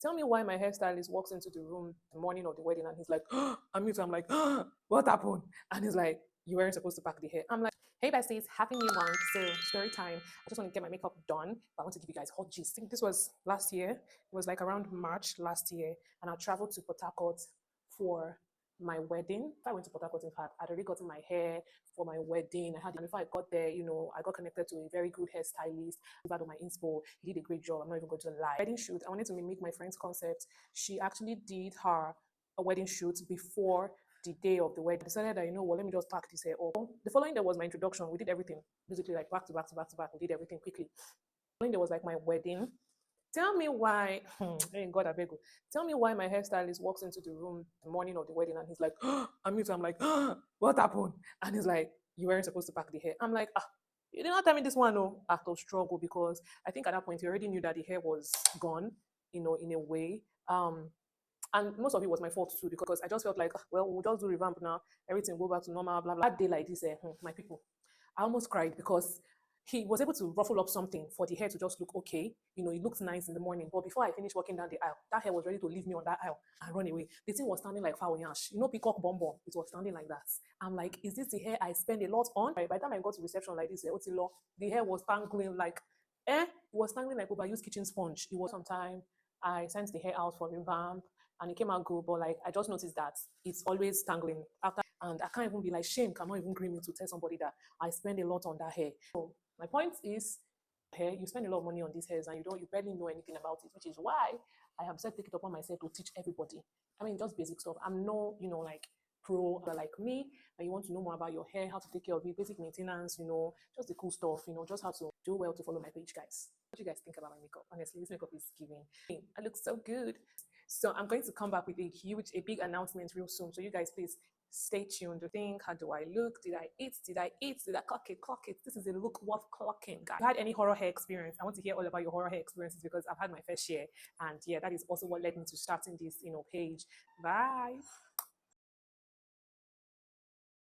Tell me why my hairstylist walks into the room the morning of the wedding and he's like, I'm mute. I'm like, what happened? And he's like, you weren't supposed to pack the hair. I'm like, hey besties, happy new month. So story time. I just want to get my makeup done, but I want to give you guys hot gist. I think this was last year. It was like around March last year, and I traveled to Port Harcourt for my wedding. I went to Port Harcourt, in fact, I'd already gotten my hair for my wedding. I had, and before I got there, I got connected to a very good hairstylist. About on my inspo, he did a great job. I'm not even going to lie. Wedding shoot, I wanted to mimic my friend's concept. She actually did her a wedding shoot before the day of the wedding. I decided that, let me just pack this hair up. The following day was my introduction. We did everything basically like back to back to back to back. We did everything quickly. The following day was like my wedding. Tell me why, hey God, I beg you. Tell me why my hairstylist walks into the room the morning of the wedding and he's like, I'm mute. I'm like, what happened? And he's like, you weren't supposed to pack the hair. I'm like, you did not tell me this one, no. Act of struggle, because I think at that point he already knew that the hair was gone, in a way. And most of it was my fault too, because I just felt like, well, we'll just do revamp now, everything go back to normal, blah blah. That day like this, my people, I almost cried because he was able to ruffle up something for the hair to just look okay. It looked nice in the morning. But before I finished walking down the aisle, that hair was ready to leave me on that aisle and run away. The thing was standing like foul yash. Peacock bomb bomb. It was standing like that. I'm like, is this the hair I spend a lot on? By the time I got to reception like this, Otilo, the hair was tangling like, it was tangling like overused kitchen sponge. It was sometime I sent the hair out for revamp and it came out good, but like I just noticed that it's always tangling after, and I can't even be like, shame cannot even green me to tell somebody that I spend a lot on that hair. So my point is, hair, you spend a lot of money on these hairs and you barely know anything about it, which is why I have said take it upon myself to teach everybody. I mean, just basic stuff. I'm no, like pro like me, and you want to know more about your hair, how to take care of it, basic maintenance, just the cool stuff, just how to do well to follow my page, guys. What do you guys think about my makeup? Honestly, this makeup is giving. I look so good. So I'm going to come back with a big announcement real soon. So you guys, please stay tuned to think, how do I look? Did I eat? Did I eat? Did I clock it? Clock it. This is a look worth clocking, guys. If you had any horror hair experience, I want to hear all about your horror hair experiences, because I've had my fair share. And yeah, that is also what led me to starting this, page. Bye.